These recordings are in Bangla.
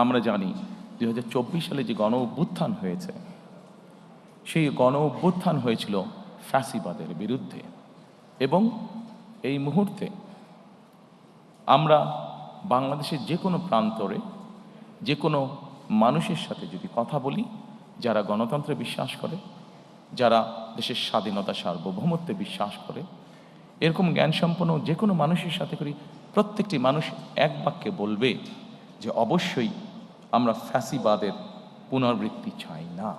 আমরা জানি 2024 সালে যে গণ অভ্যুত্থান হয়েছে, সেই গণ অভ্যুত্থান হয়েছিল ফ্যাসিবাদের বিরুদ্ধে। এবং এই মুহূর্তে আমরা বাংলাদেশের যে কোনো প্রান্তরে যে কোনো মানুষের সাথে যদি কথা বলি, যারা গণতন্ত্রে বিশ্বাস করে, যারা দেশের স্বাধীনতা সার্বভৌমত্বে বিশ্বাস করে, এরকম জ্ঞানসম্পন্ন যে কোনো মানুষের সাথে করি, প্রত্যেকটি মানুষ এক বাক্যে বলবে যে অবশ্যই আমরা ফ্যাসিবাদের পুনরাবৃত্তি চাই না।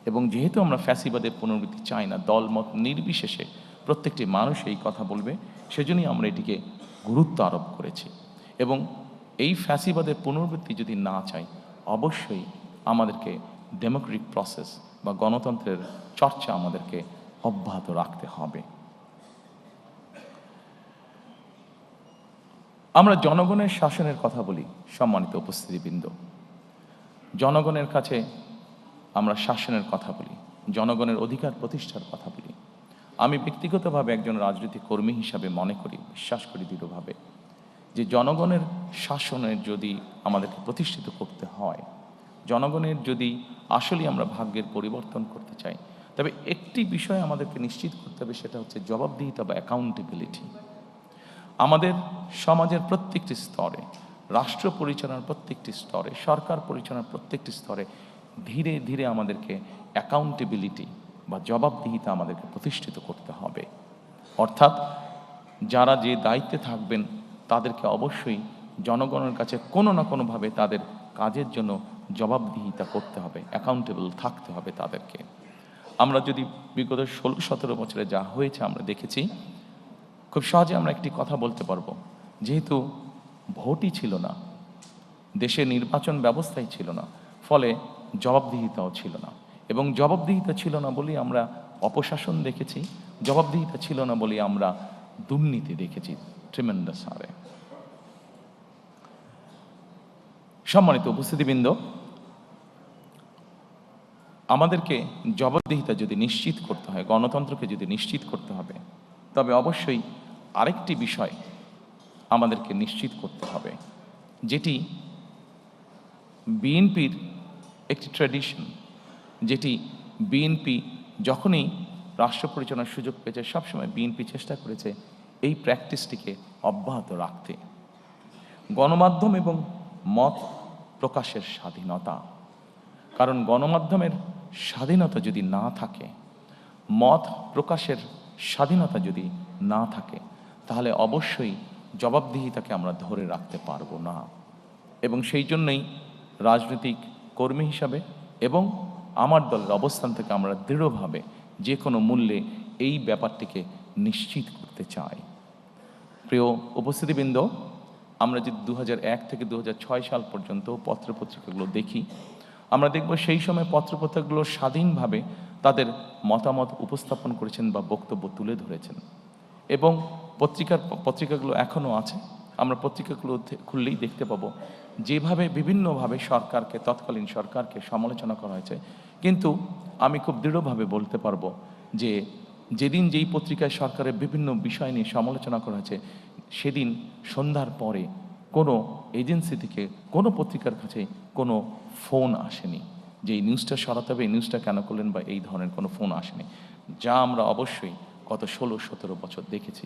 এবং যেহেতু আমরা ফ্যাসিবাদের পুনরাবৃত্তি চাই না, দলমত নির্বিশেষে প্রত্যেকটি মানুষ এই কথা বলবে, সেজন্যই আমরা এটিকে গুরুত্ব আরোপ করেছি। এবং এই ফ্যাসিবাদের পুনরাবৃত্তি যদি না চাই, অবশ্যই আমাদেরকে ডেমোক্রেটিক প্রসেস বা গণতন্ত্রের চর্চা আমাদেরকে অব্যাহত রাখতে হবে। আমরা জনগণের শাসনের কথা বলি, সম্মানিত উপস্থিতিবৃন্দ। জনগণের কাছে আমরা শাসনের কথা বলি, জনগণের অধিকার প্রতিষ্ঠার কথা বলি। আমি ব্যক্তিগতভাবে একজন রাজনৈতিক কর্মী হিসাবে মনে করি, বিশ্বাস করি দৃঢ়ভাবে, যে জনগণের শাসনের যদি আমাদেরকে প্রতিষ্ঠিত করতে হয়, জনগণের যদি আসলে আমরা ভাগ্যের পরিবর্তন করতে চাই, তবে একটি বিষয় আমাদেরকে নিশ্চিত করতে হবে, সেটা হচ্ছে জবাবদিহিতা বা অ্যাকাউন্টেবিলিটি। আমাদের সমাজের প্রত্যেকটি স্তরে, রাষ্ট্র পরিচালনার প্রত্যেকটি স্তরে, সরকার পরিচালনার প্রত্যেকটি স্তরে ধীরে ধীরে আমাদেরকে অ্যাকাউন্টেবিলিটি বা জবাবদিহিতা আমাদেরকে প্রতিষ্ঠিত করতে হবে। অর্থাৎ যারা যে দায়িত্বে থাকবেন তাদেরকে অবশ্যই জনগণের কাছে কোনো না কোনোভাবে তাদের কাজের জন্য জবাবদিহিতা করতে হবে, অ্যাকাউন্টেবল থাকতে হবে তাদেরকে। আমরা যদি বিগত 16-17 বছরে যা হয়েছে আমরা দেখেছি, খুব সহজে আমরা একটি কথা বলতে পারবো, যেহেতু ভোটই ছিল না, দেশে নির্বাচন ব্যবস্থাই ছিল না, ফলে জবাবদিহিতাও ছিল না। এবং জবাবদিহিতা ছিল না বলেই আমরা অপশাসন দেখেছি, জবাবদিহিতা ছিল না বলেই আমরা দুর্নীতি দেখেছি ট্রিমেন্ডাস হারে। সম্মানিত উপস্থিতিবৃন্দ, আমাদেরকে জবাবদিহিতা যদি নিশ্চিত করতে হয়, গণতন্ত্রকে যদি নিশ্চিত করতে হবে, তবে অবশ্যই আরেকটি বিষয় আমাদেরকে নিশ্চিত করতে হবে, যেটি বিএনপির একটি ট্র্যাডিশন, যেটি বিএনপি যখনই রাষ্ট্র পরিচালনার সুযোগ পেয়েছে, সবসময় বিএনপি চেষ্টা করেছে এই প্র্যাকটিসটিকে অব্যাহত রাখতে। গণমাধ্যম এবং মত প্রকাশের স্বাধীনতা, কারণ গণমাধ্যমের স্বাধীনতা যদি না থাকে, মত প্রকাশের স্বাধীনতা যদি না থাকে, তাহলে অবশ্যই জবাবদিহিতাকে আমরা ধরে রাখতে পারবো না। এবং সেই জন্যই রাজনৈতিক কর্মী হিসাবে এবং আমার দলের অবস্থান থেকে আমরা দৃঢ়ভাবে যে কোনো মূল্যে এই ব্যাপারটিকে নিশ্চিত করতে চাই। প্রিয় উপস্থিতিবৃন্দ, আমরা যদি 2001 থেকে 2006 সাল পর্যন্ত পত্রপত্রিকাগুলো দেখি, আমরা দেখব সেই সময় পত্রপত্রিকাগুলো স্বাধীনভাবে তাদের মতামত উপস্থাপন করেছেন বা বক্তব্য তুলে ধরেছেন। এবং পত্রিকাগুলো এখনও আছে, আমরা পত্রিকাগুলো খুললেই দেখতে পাবো যেভাবে বিভিন্নভাবে সরকারকে, তৎকালীন সরকারকে সমালোচনা করা হয়েছে। কিন্তু আমি খুব দৃঢ়ভাবে বলতে পারবো যে যেদিন যেই পত্রিকায় সরকারের বিভিন্ন বিষয় নিয়ে সমালোচনা করা হয়েছে, সেদিন সন্ধ্যার পরে কোনো এজেন্সি থেকে কোনো পত্রিকার কাছে কোনো ফোন আসেনি যে এই নিউজটা সরাতে হবে, এই নিউজটা কেন করলেন, বা এই ধরনের কোনো ফোন আসেনি, যা আমরা অবশ্যই গত 16-17 বছর দেখেছি।